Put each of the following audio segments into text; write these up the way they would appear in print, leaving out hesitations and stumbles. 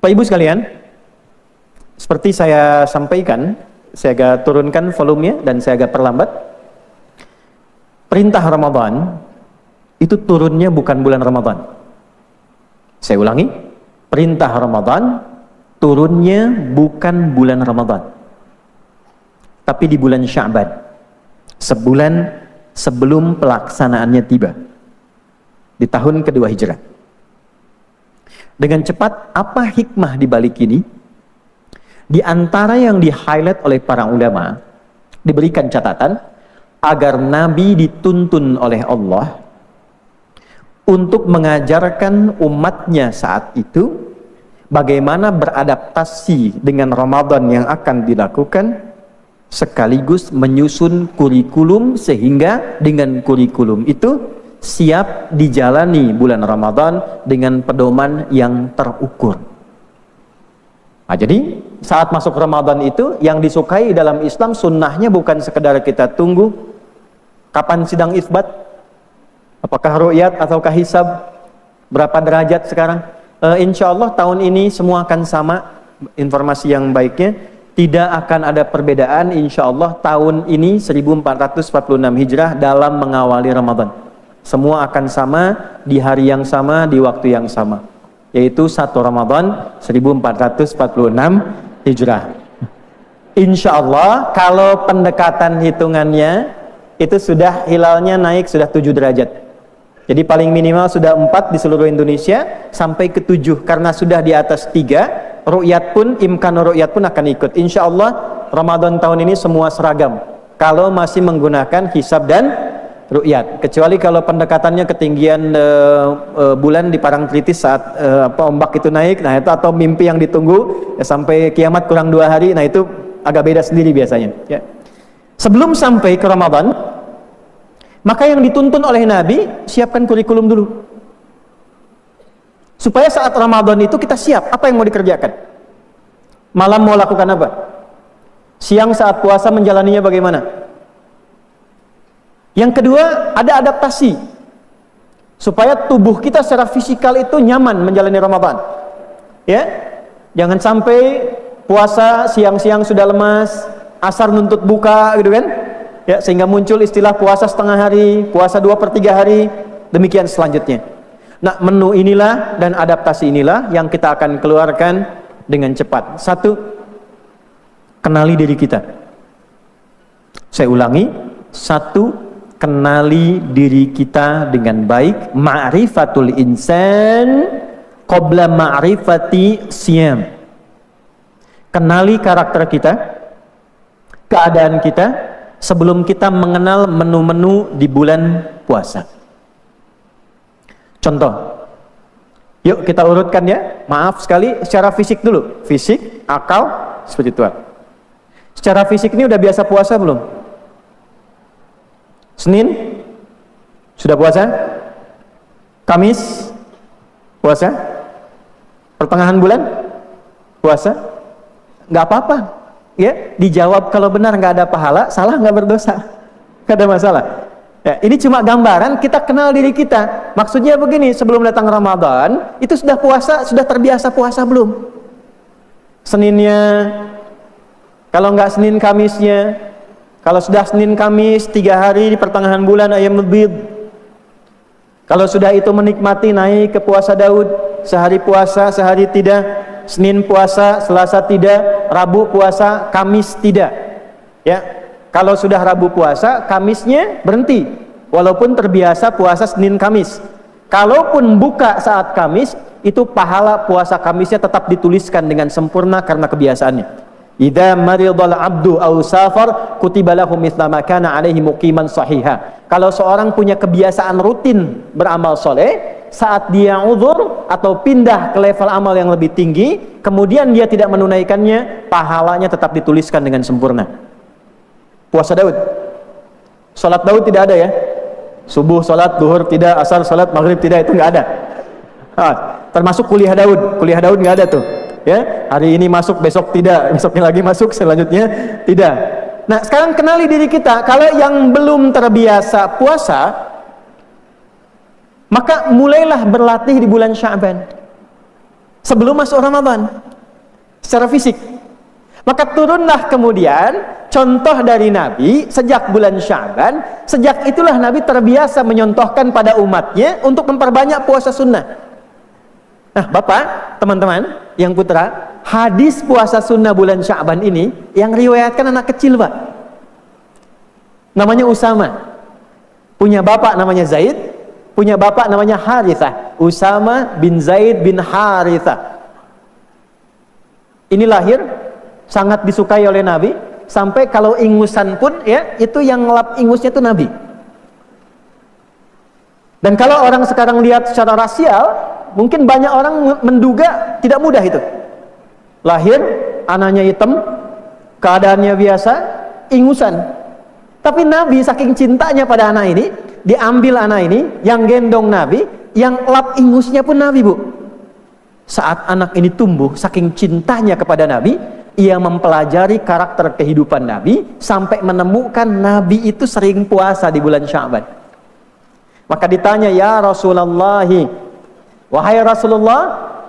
Bapak Ibu sekalian, seperti saya sampaikan, saya agak turunkan volumenya dan saya agak perlambat. Perintah Ramadan itu turunnya bukan bulan Ramadan. Saya ulangi, perintah Ramadan turunnya bukan bulan Ramadan, tapi di bulan Sya'ban, sebulan sebelum pelaksanaannya tiba, di tahun kedua Hijrah. Dengan cepat, apa hikmah di balik ini? Di antara yang di-highlight oleh para ulama, diberikan catatan agar Nabi dituntun oleh Allah untuk mengajarkan umatnya saat itu bagaimana beradaptasi dengan Ramadan yang akan dilakukan, sekaligus menyusun kurikulum sehingga dengan kurikulum itu siap dijalani bulan Ramadan dengan pedoman yang terukur. Nah, jadi saat masuk Ramadan itu yang disukai dalam Islam sunnahnya bukan sekedar kita tunggu kapan sidang isbat, apakah ru'yat ataukah hisab, berapa derajat sekarang. Insya Allah tahun ini semua akan sama. Informasi yang baiknya tidak akan ada perbedaan. Insya Allah tahun ini 1446 Hijrah dalam mengawali Ramadan. Semua akan sama di hari yang sama, di waktu yang sama, yaitu 1 Ramadan 1446 Hijrah. Insya Allah kalau pendekatan hitungannya itu sudah hilalnya naik sudah 7 derajat. Jadi paling minimal sudah 4 di seluruh Indonesia sampai ke 7, karena sudah di atas 3, ru'yat pun, imkan ru'yat pun akan ikut. Insya Allah Ramadan tahun ini semua seragam kalau masih menggunakan hisab dan ru'yat, kecuali kalau pendekatannya ketinggian bulan di Parangtritis saat ombak itu naik, nah itu, atau mimpi yang ditunggu ya, sampai kiamat kurang 2 hari, nah itu agak beda sendiri biasanya ya. Sebelum sampai ke Ramadan, maka yang dituntun oleh Nabi, siapkan kurikulum dulu supaya saat Ramadan itu kita siap. Apa yang mau dikerjakan? Malam mau lakukan apa? Siang saat puasa menjalaninya bagaimana? Yang kedua, ada adaptasi supaya tubuh kita secara fisikal itu nyaman menjalani Ramadan. Ya, jangan sampai puasa siang-siang sudah lemas, asar nuntut buka gitu kan? Ya, sehingga muncul istilah puasa setengah hari, puasa 2/3 hari, demikian selanjutnya. Nah, menu inilah dan adaptasi inilah yang kita akan keluarkan dengan cepat. 1, kenali diri kita. Saya ulangi, 1, kenali diri kita dengan baik. Ma'rifatul insan qabla ma'rifati siyam. Kenali karakter kita, keadaan kita, sebelum kita mengenal menu-menu di bulan puasa. Contoh, yuk kita urutkan ya. Maaf sekali, secara fisik dulu. Fisik, akal, spiritual. Secara fisik ini udah biasa puasa belum? Senin sudah puasa? Kamis puasa? Pertengahan bulan puasa? Nggak apa-apa ya, dijawab kalau benar nggak ada pahala, salah nggak berdosa, nggak ada masalah ya. Ini cuma gambaran kita kenal diri kita. Maksudnya begini, sebelum datang Ramadan itu sudah puasa, sudah terbiasa puasa belum? Seninnya, kalau nggak Senin Kamisnya. Kalau sudah Senin Kamis 3 hari di pertengahan bulan ayyamul bid, kalau sudah itu menikmati naik ke puasa Daud, sehari puasa sehari tidak, Senin puasa Selasa tidak, Rabu puasa Kamis tidak ya. Kalau sudah Rabu puasa, Kamisnya berhenti walaupun terbiasa puasa Senin Kamis. Kalaupun buka saat Kamis, itu pahala puasa Kamisnya tetap dituliskan dengan sempurna karena kebiasaannya. Idza maridal abdu aw safar kutiba lahu mithla ma kana alaihi muqiman sahiha. Kalau seorang punya kebiasaan rutin beramal soleh, saat dia uzur atau pindah ke level amal yang lebih tinggi, kemudian dia tidak menunaikannya, pahalanya tetap dituliskan dengan sempurna. Puasa Daud, salat Daud tidak ada ya. Subuh salat, zuhur tidak, asar salat, maghrib tidak, itu nggak ada. Termasuk kuliah Daud nggak ada tuh. Ya, hari ini masuk, besok tidak, besoknya lagi masuk, selanjutnya tidak. Nah, sekarang kenali diri kita. Kalau yang belum terbiasa puasa, maka mulailah berlatih di bulan Sya'ban. sebelum masuk Ramadan secara fisik. Maka turunlah kemudian contoh dari Nabi sejak bulan Sya'ban. Sejak itulah Nabi terbiasa menyontohkan pada umatnya untuk memperbanyak puasa sunnah. Nah Bapak, teman-teman, yang putra, hadis puasa sunnah bulan Sya'ban ini yang riwayatkan anak kecil Pak, namanya Usama. Punya bapak namanya Zaid, punya bapak namanya Harithah. Usama bin Zaid bin Harithah. Ini lahir sangat disukai oleh Nabi, sampai kalau ingusan pun ya, itu yang ngelap ingusnya itu Nabi. Dan kalau orang sekarang lihat secara rasial, mungkin banyak orang menduga tidak mudah itu. Lahir, anaknya hitam, keadaannya biasa, ingusan. Tapi Nabi saking cintanya pada anak ini, diambil anak ini, yang gendong Nabi, yang lap ingusnya pun Nabi, Bu. Saat anak ini tumbuh, saking cintanya kepada Nabi, ia mempelajari karakter kehidupan Nabi, sampai menemukan Nabi itu sering puasa di bulan Sya'ban. Maka ditanya, ya Rasulullah, wahai Rasulullah,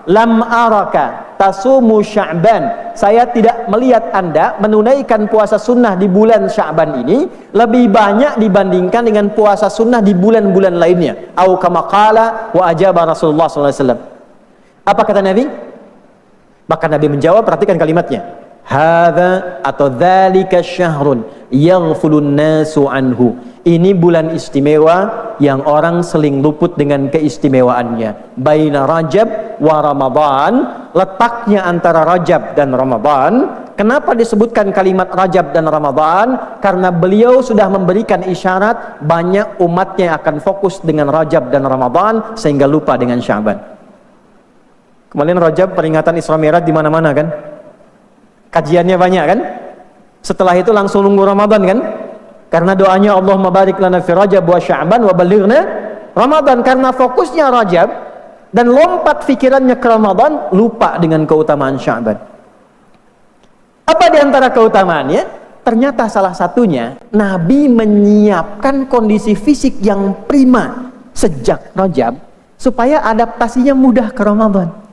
lam araka tasumu Sya'ban. Saya tidak melihat Anda menunaikan puasa sunnah di bulan Sya'ban ini lebih banyak dibandingkan dengan puasa sunnah di bulan-bulan lainnya. Au kama qala wa ajaba Rasulullah sallallahu alaihi wasallam. Apa kata Nabi? Maka Nabi menjawab, perhatikan kalimatnya. Hadza atau dzalika syahrun yaghfulun nasu anhu. Ini bulan istimewa yang orang seling luput dengan keistimewaannya. Baina Rajab wa Ramadan, letaknya antara Rajab dan Ramadan. Kenapa disebutkan kalimat Rajab dan Ramadan? Karena beliau sudah memberikan isyarat banyak umatnya akan fokus dengan Rajab dan Ramadan sehingga lupa dengan Sya'ban. Kemarin Rajab peringatan Isra Mi'raj di mana-mana kan? Kajiannya banyak kan? Setelah itu langsung nunggu Ramadan kan? Karena doanya Allahumma barik lana fi Rajab wa Sya'ban wa balighna Ramadan. Karena fokusnya Rajab dan lompat pikirannya ke Ramadan, lupa dengan keutamaan Sya'ban. Apa di antara keutamaannya? Ternyata salah satunya Nabi menyiapkan kondisi fisik yang prima sejak Rajab supaya adaptasinya mudah ke Ramadan.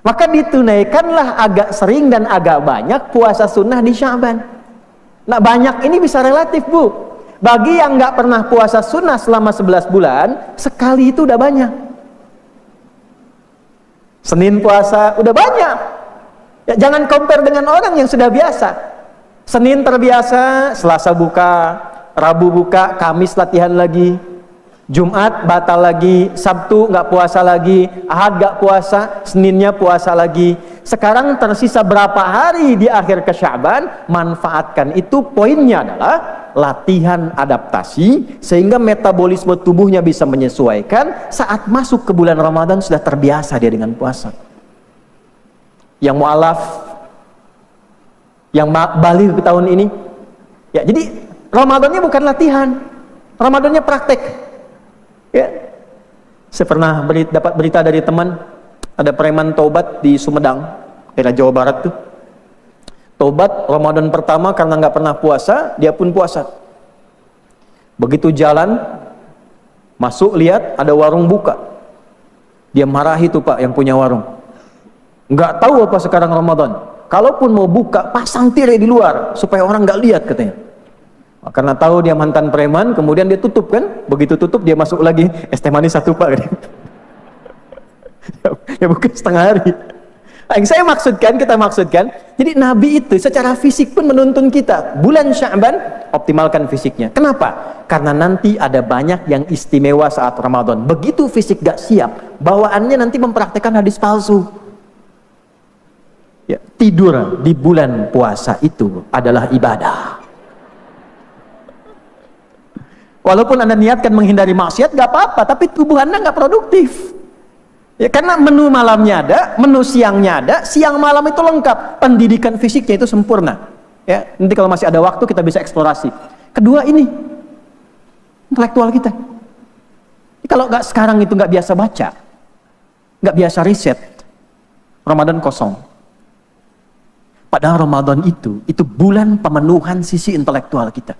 Maka ditunaikanlah agak sering dan agak banyak puasa sunnah di Sya'ban. Nah banyak ini bisa relatif Bu. Bagi yang nggak pernah puasa sunnah selama 11 bulan, sekali itu udah banyak. Senin puasa udah banyak. Ya, jangan compare dengan orang yang sudah biasa. Senin terbiasa, Selasa buka, Rabu buka, Kamis latihan lagi, Jumat batal lagi, Sabtu nggak puasa lagi, Ahad nggak puasa, Seninnya puasa lagi. Sekarang tersisa berapa hari di akhir ke Sya'ban? Manfaatkan itu. Poinnya adalah latihan adaptasi sehingga metabolisme tubuhnya bisa menyesuaikan. Saat masuk ke bulan Ramadan sudah terbiasa dia dengan puasa. Yang mu'alaf, yang balik ke tahun ini, ya jadi Ramadannya bukan latihan, Ramadannya praktek. Ya, saya pernah dapat berita dari teman, ada preman taubat di Sumedang, daerah Jawa Barat tuh. Taubat Ramadan pertama karena nggak pernah puasa, dia pun puasa. Begitu jalan, masuk lihat ada warung buka, dia marahi tuh Pak yang punya warung. Nggak tahu apa sekarang Ramadan. Kalaupun mau buka, pasang tirai di luar supaya orang nggak lihat katanya. Karena tahu dia mantan preman, kemudian dia tutup kan? Begitu tutup dia masuk lagi, es teh manis 1 Pak. Ya bukan setengah hari. Nah, yang saya maksudkan, kita maksudkan, jadi Nabi itu secara fisik pun menuntun kita. Bulan Sya'ban, optimalkan fisiknya. Kenapa? Karena nanti ada banyak yang istimewa saat Ramadan. Begitu fisik gak siap, bawaannya nanti mempraktekkan hadis palsu. Ya, tidur di bulan puasa itu adalah ibadah. Walaupun Anda niatkan menghindari maksiat, gak apa-apa, tapi tubuh Anda gak produktif. Ya, karena menu malamnya ada, menu siangnya ada, siang malam itu lengkap, pendidikan fisiknya itu sempurna. Ya, nanti kalau masih ada waktu kita bisa eksplorasi. Kedua ini, intelektual kita. Kalau gak sekarang itu gak biasa baca, gak biasa riset, Ramadan kosong. Padahal Ramadan itu bulan pemenuhan sisi intelektual kita.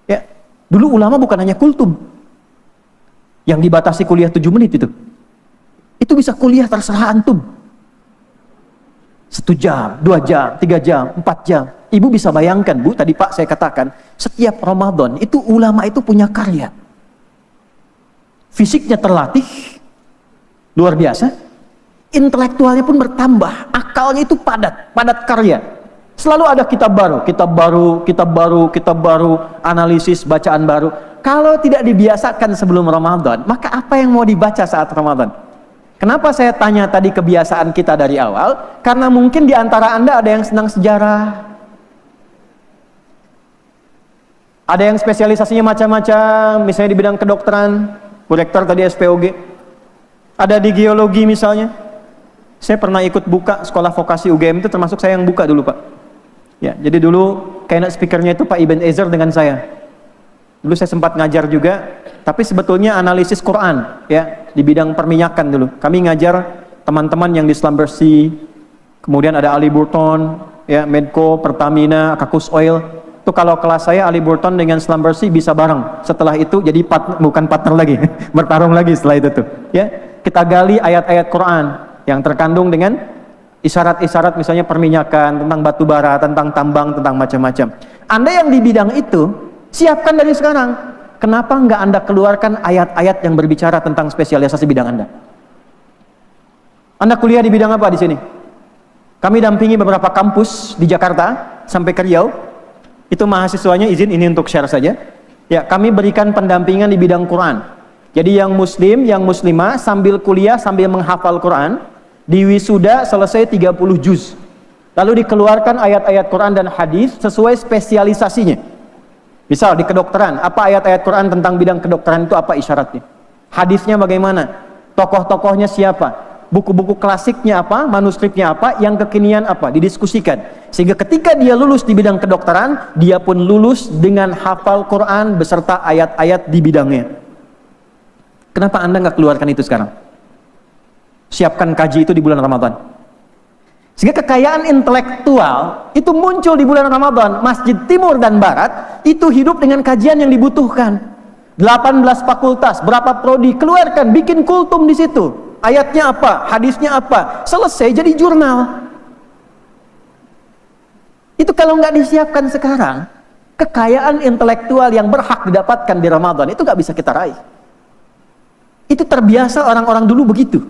Ya, dulu ulama bukan hanya kultum yang dibatasi kuliah 7 menit itu Itu bisa kuliah terserah antum. 1 jam, 2 jam, 3 jam, 4 jam. Ibu bisa bayangkan, Bu, tadi Pak saya katakan, setiap Ramadan itu ulama itu punya karya. Fisiknya terlatih, luar biasa. Intelektualnya pun bertambah, akalnya itu padat karya. Selalu ada kitab baru, analisis, bacaan baru. Kalau tidak dibiasakan sebelum Ramadan, maka apa yang mau dibaca saat Ramadan? Kenapa saya tanya tadi kebiasaan kita dari awal? Karena mungkin di antara Anda ada yang senang sejarah. Ada yang spesialisasinya macam-macam, misalnya di bidang kedokteran, Bu Rektor tadi SPOG. Ada di geologi misalnya. Saya pernah ikut buka sekolah vokasi UGM, itu termasuk saya yang buka dulu, Pak. Ya, jadi dulu keynote speakernya itu Pak Ibn Ezer dengan saya. Dulu saya sempat ngajar juga, tapi sebetulnya analisis Quran, ya, di bidang perminyakan dulu. Kami ngajar teman-teman yang di Slumbersea, kemudian ada Ali Burton, ya, Medco, Pertamina, Kakus Oil. Itu kalau kelas saya Ali Burton dengan Slumbersea bisa bareng. Setelah itu jadi bukan partner lagi, bertarung lagi setelah itu tuh. Ya, kita gali ayat-ayat Quran yang terkandung dengan isyarat-isyarat misalnya perminyakan, tentang batu bara, tentang tambang, tentang macam-macam. Anda yang di bidang itu, siapkan dari sekarang. Kenapa nggak Anda keluarkan ayat-ayat yang berbicara tentang spesialisasi bidang Anda? Anda kuliah di bidang apa di sini? Kami dampingi beberapa kampus di Jakarta sampai ke Riau. Itu mahasiswanya izin ini untuk share saja. Ya, kami berikan pendampingan di bidang Quran. Jadi yang muslim, yang muslimah sambil kuliah sambil menghafal Quran, di wisuda selesai 30 juz. Lalu dikeluarkan ayat-ayat Quran dan hadis sesuai spesialisasinya. Misal di kedokteran, apa ayat-ayat Quran tentang bidang kedokteran itu apa isyaratnya? Hadisnya bagaimana? Tokoh-tokohnya siapa? Buku-buku klasiknya apa? Manuskripnya apa? Yang kekinian apa? Didiskusikan. Sehingga ketika dia lulus di bidang kedokteran, dia pun lulus dengan hafal Quran beserta ayat-ayat di bidangnya. Kenapa Anda nggak keluarkan itu sekarang? Siapkan kaji itu di bulan Ramadan. Sehingga kekayaan intelektual itu muncul di bulan Ramadan. Masjid Timur dan Barat itu hidup dengan kajian yang dibutuhkan. 18 fakultas, berapa prodi, keluarkan, bikin kultum di situ. Ayatnya apa, hadisnya apa, selesai jadi jurnal. Itu kalau nggak disiapkan sekarang, kekayaan intelektual yang berhak didapatkan di Ramadan itu nggak bisa kita raih. Itu terbiasa orang-orang dulu begitu.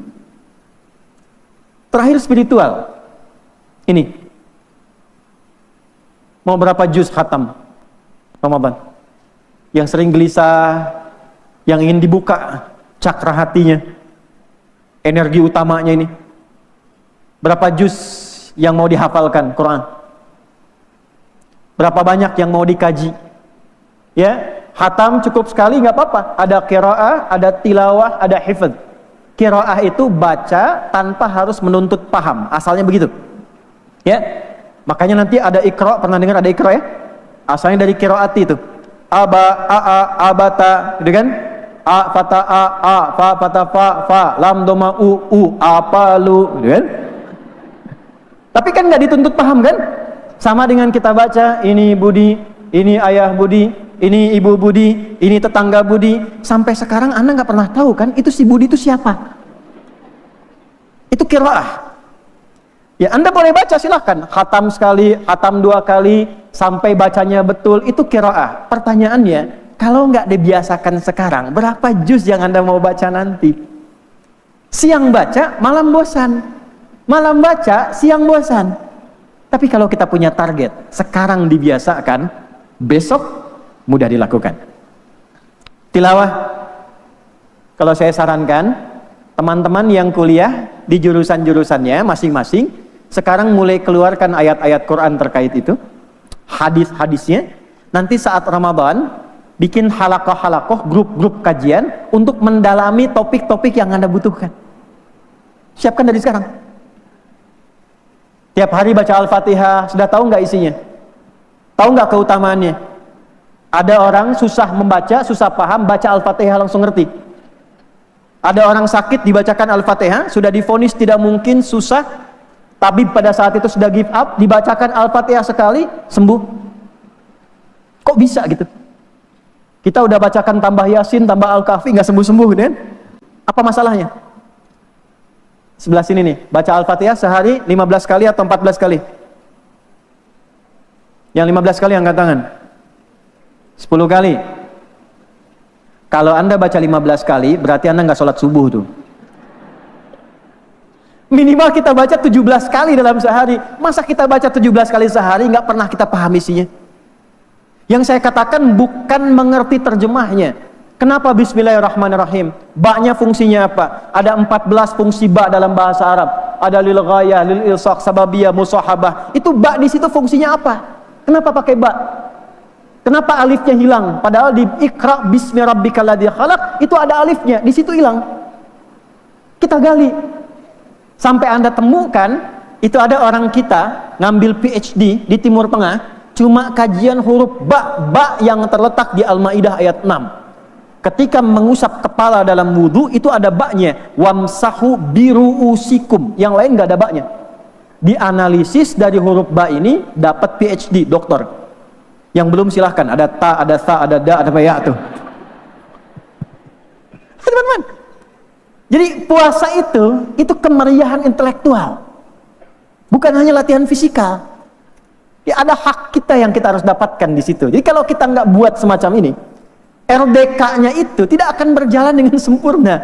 Terakhir spiritual. Ini. Mau berapa juz khatam Ramadan? Yang sering gelisah, yang ingin dibuka cakra hatinya, energi utamanya ini. Berapa juz yang mau dihafalkan Quran? Berapa banyak yang mau dikaji? Ya, khatam cukup sekali nggak apa-apa. Ada qiraah, ada tilawah, ada hifdz. Qiraah itu baca tanpa harus menuntut paham, asalnya begitu. Ya, makanya nanti ada Iqra, pernah dengar ada Iqra ya? Asalnya dari qiraati itu. Aba, abata, gitu kan? A fata a fa fata fa lam doma u apalu, gitu kan? Tapi kan nggak dituntut paham kan? Sama dengan kita baca ini Budi, ini ayah Budi, ini ibu Budi, ini tetangga Budi. Sampai sekarang Anda nggak pernah tahu kan itu si Budi itu siapa? Itu qiraah. Ya, Anda boleh baca silahkan, khatam sekali, khatam 2 kali, sampai bacanya betul, itu qiraah. Pertanyaannya, kalau nggak dibiasakan sekarang, berapa juz yang Anda mau baca nanti? Siang baca, malam bosan. Malam baca, siang bosan. Tapi kalau kita punya target, sekarang dibiasakan, besok mudah dilakukan. Tilawah, kalau saya sarankan, teman-teman yang kuliah di jurusan-jurusannya masing-masing, sekarang mulai keluarkan ayat-ayat Quran terkait itu, hadis-hadisnya. Nanti saat Ramadan, bikin halakoh-halakoh, grup-grup kajian untuk mendalami topik-topik yang Anda butuhkan. Siapkan dari sekarang. Tiap hari baca Al-Fatihah, sudah tahu nggak isinya? Tahu nggak keutamaannya? Ada orang susah membaca, susah paham, baca Al-Fatihah langsung ngerti. Ada orang sakit dibacakan Al-Fatihah, sudah divonis tidak mungkin, susah, tabib pada saat itu sudah give up, dibacakan Al-Fatihah sekali, sembuh. Kok bisa gitu? Kita udah bacakan tambah Yasin, tambah Al-Kahfi, nggak sembuh-sembuh kan? Apa masalahnya? Sebelah sini nih, baca Al-Fatihah sehari 15 kali atau 14 kali? Yang 15 kali angkat tangan. 10 kali. Kalau Anda baca 15 kali, berarti Anda nggak sholat subuh tuh. Minimal kita baca 17 kali dalam sehari. Masa kita baca 17 kali sehari nggak pernah kita paham isinya? Yang saya katakan bukan mengerti terjemahnya. Kenapa Bismillahirrahmanirrahim? Ba-nya fungsinya apa? Ada 14 fungsi ba dalam bahasa Arab. Ada lil ghayah, lil ilsaq, sababiyah, musahabah. Itu ba di situ fungsinya apa? Kenapa pakai ba? Kenapa alifnya hilang? Padahal di Iqra bismi rabbikal ladzi khalaq itu ada alifnya, di situ hilang. Kita gali. Sampai Anda temukan itu ada orang kita ngambil PhD di Timur Tengah, cuma kajian huruf ba yang terletak di Al-Maidah ayat 6. Ketika mengusap kepala dalam wudu itu ada baknya, wamsahu biruusikum, yang lain nggak ada baknya. Dianalisis dari huruf ba ini dapat PhD, doktor. Yang belum silahkan, ada ta, ada sa, ada da, ada ya tuh. Teman-teman, jadi puasa itu kemeriahan intelektual, bukan hanya latihan fisikal. Ya, ada hak kita yang kita harus dapatkan di situ. Jadi kalau kita nggak buat semacam ini, RDK-nya itu tidak akan berjalan dengan sempurna.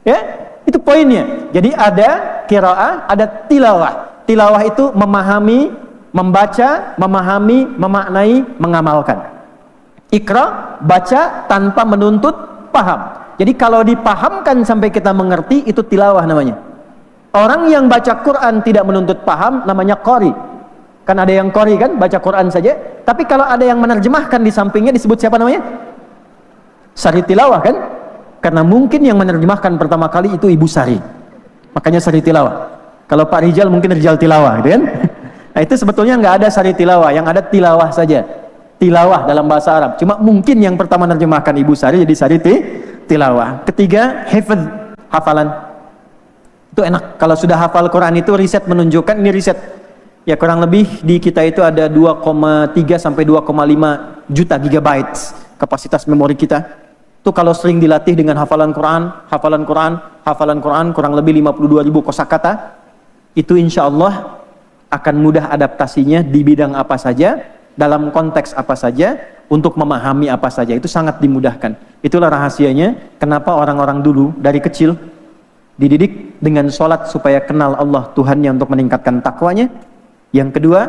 Ya, itu poinnya. Jadi ada qiraah, ada tilawah. Tilawah itu memahami, membaca, memahami, memaknai, mengamalkan. Iqra, baca tanpa menuntut, paham. Jadi kalau dipahamkan sampai kita mengerti, itu tilawah namanya. Orang yang baca Quran tidak menuntut paham, namanya qari. Kan ada yang qari kan, baca Quran saja. Tapi kalau ada yang menerjemahkan di sampingnya, disebut siapa namanya? Sari tilawah kan? Karena mungkin yang menerjemahkan pertama kali itu Ibu Sari, makanya sari tilawah. Kalau Pak Rijal mungkin Rijal tilawah gitu kan? Nah itu sebetulnya nggak ada sari tilawah, yang ada tilawah saja. Tilawah dalam bahasa Arab. Cuma mungkin yang pertama menerjemahkan Ibu Sari jadi sari tilawah. Ketiga, hifdz, hafalan. Itu enak. Kalau sudah hafal Quran itu riset menunjukkan, ini riset. Ya kurang lebih di kita itu ada 2,3 sampai 2,5 juta gigabytes kapasitas memori kita. Itu kalau sering dilatih dengan hafalan Quran kurang lebih 52.000 kosakata, itu insya Allah akan mudah adaptasinya di bidang apa saja, dalam konteks apa saja, untuk memahami apa saja. Itu sangat dimudahkan. Itulah rahasianya kenapa orang-orang dulu dari kecil dididik dengan sholat supaya kenal Allah Tuhannya untuk meningkatkan takwanya. Yang kedua,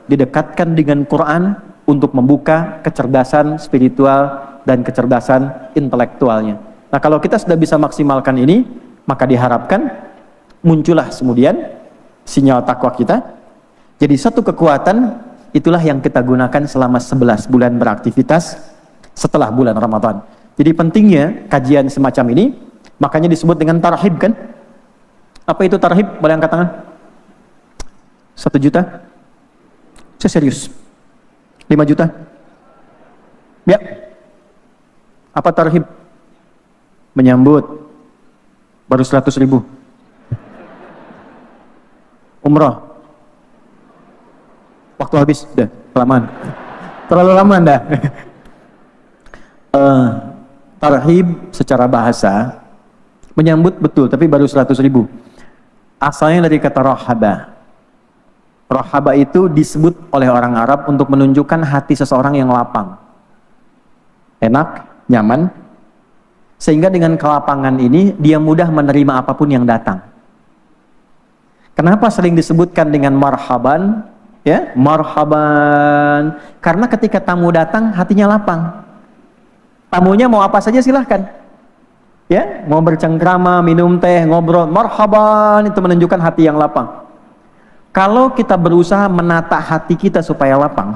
didekatkan dengan Quran untuk membuka kecerdasan spiritual dan kecerdasan intelektualnya. Nah kalau kita sudah bisa maksimalkan ini, maka diharapkan muncullah kemudian sinyal takwa kita. Jadi satu kekuatan itulah yang kita gunakan selama 11 bulan beraktivitas setelah bulan Ramadan. Jadi pentingnya kajian semacam ini, makanya disebut dengan tarhib kan? Apa itu tarhib? Boleh angkat tangan? 1 juta? Saya serius. 5 juta? Ya. Apa tarhib? Menyambut. Baru 100.000. Umrah. Waktu habis, udah kelamaan. Terlalu lama dah. Tarhib secara bahasa menyambut betul, tapi baru 100.000. Asalnya dari kata rahaba. Rahaba itu disebut oleh orang Arab untuk menunjukkan hati seseorang yang lapang, enak, nyaman, sehingga dengan kelapangan ini dia mudah menerima apapun yang datang. Kenapa sering disebutkan dengan marhaban? Ya, marhaban. Karena ketika tamu datang hatinya lapang. Tamunya mau apa saja silahkan. Ya, mau bercengkrama, minum teh, ngobrol, marhaban, itu menunjukkan hati yang lapang. Kalau kita berusaha menata hati kita supaya lapang,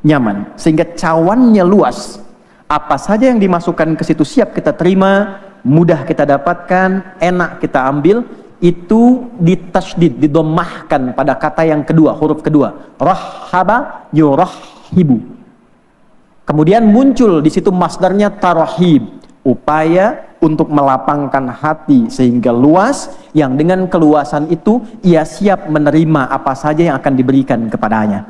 nyaman, sehingga cawannya luas, apa saja yang dimasukkan ke situ siap kita terima, mudah kita dapatkan, enak kita ambil, itu ditasydid, didomahkan pada kata yang kedua, huruf kedua, rahaba yurahhibu. Kemudian muncul di situ masdarnya tarhib, upaya untuk melapangkan hati sehingga luas, yang dengan keluasan itu ia siap menerima apa saja yang akan diberikan kepadanya.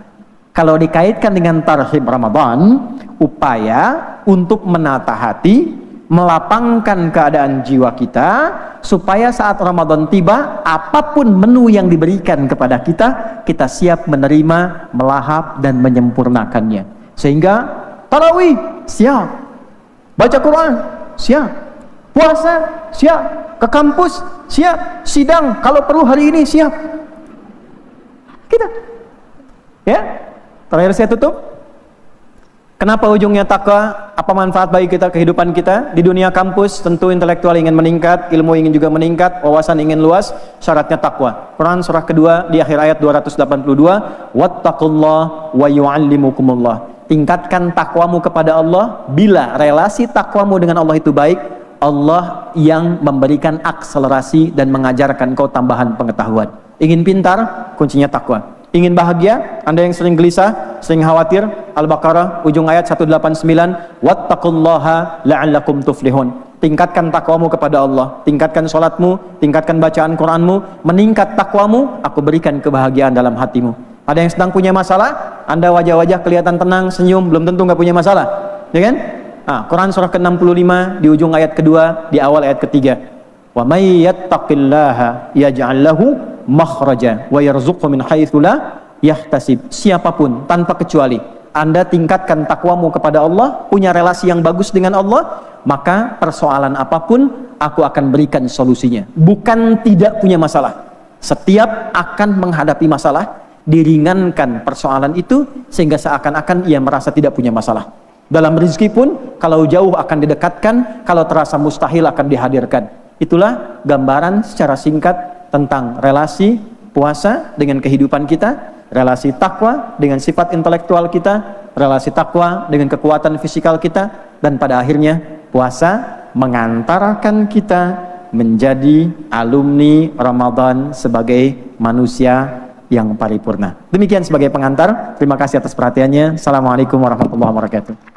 Kalau dikaitkan dengan tarhib Ramadan, upaya untuk menata hati, melapangkan keadaan jiwa kita supaya saat Ramadan tiba, apapun menu yang diberikan kepada kita, kita siap menerima, melahap dan menyempurnakannya. Sehingga tarawih siap, baca Quran siap, puasa siap, ke kampus siap, sidang kalau perlu hari ini siap. Kita ya, terakhir saya tutup. Kenapa ujungnya takwa? Apa manfaat bagi kita, kehidupan kita? Di dunia kampus tentu intelektual ingin meningkat, ilmu ingin juga meningkat, wawasan ingin luas, syaratnya takwa. Quran surah kedua di akhir ayat 282, wattaqullah wa yu'allimukumullah. Tingkatkan takwamu kepada Allah. Bila relasi takwamu dengan Allah itu baik, Allah yang memberikan akselerasi dan mengajarkan kau tambahan pengetahuan. Ingin pintar, kuncinya takwa. Ingin bahagia, Anda yang sering gelisah, sering khawatir, Al-Baqarah ujung ayat 189, wattaqullaha la'allakum tuflihun. Tingkatkan takwamu kepada Allah, tingkatkan salatmu, tingkatkan bacaan Qur'anmu, meningkat takwamu, aku berikan kebahagiaan dalam hatimu. Ada yang sedang punya masalah, Anda wajah-wajah kelihatan tenang, senyum, belum tentu nggak punya masalah, ya kan? Quran surah ke-65 di ujung ayat kedua, di awal ayat ketiga. Wa may yattaqillaha yaj'al lahu makhraja wa yarzuqhu min haitsu la yahtasib. Siapapun tanpa kecuali Anda tingkatkan takwamu kepada Allah, punya relasi yang bagus dengan Allah, maka persoalan apapun aku akan berikan solusinya. Bukan tidak punya masalah. Setiap akan menghadapi masalah, diringankan persoalan itu sehingga seakan-akan ia merasa tidak punya masalah. Dalam rezeki pun kalau jauh akan didekatkan, kalau terasa mustahil akan dihadirkan. Itulah gambaran secara singkat tentang relasi puasa dengan kehidupan kita, relasi takwa dengan sifat intelektual kita, relasi takwa dengan kekuatan fisikal kita, dan pada akhirnya puasa mengantarkan kita menjadi alumni Ramadan sebagai manusia yang paripurna. Demikian sebagai pengantar. Terima kasih atas perhatiannya. Assalamualaikum warahmatullahi wabarakatuh.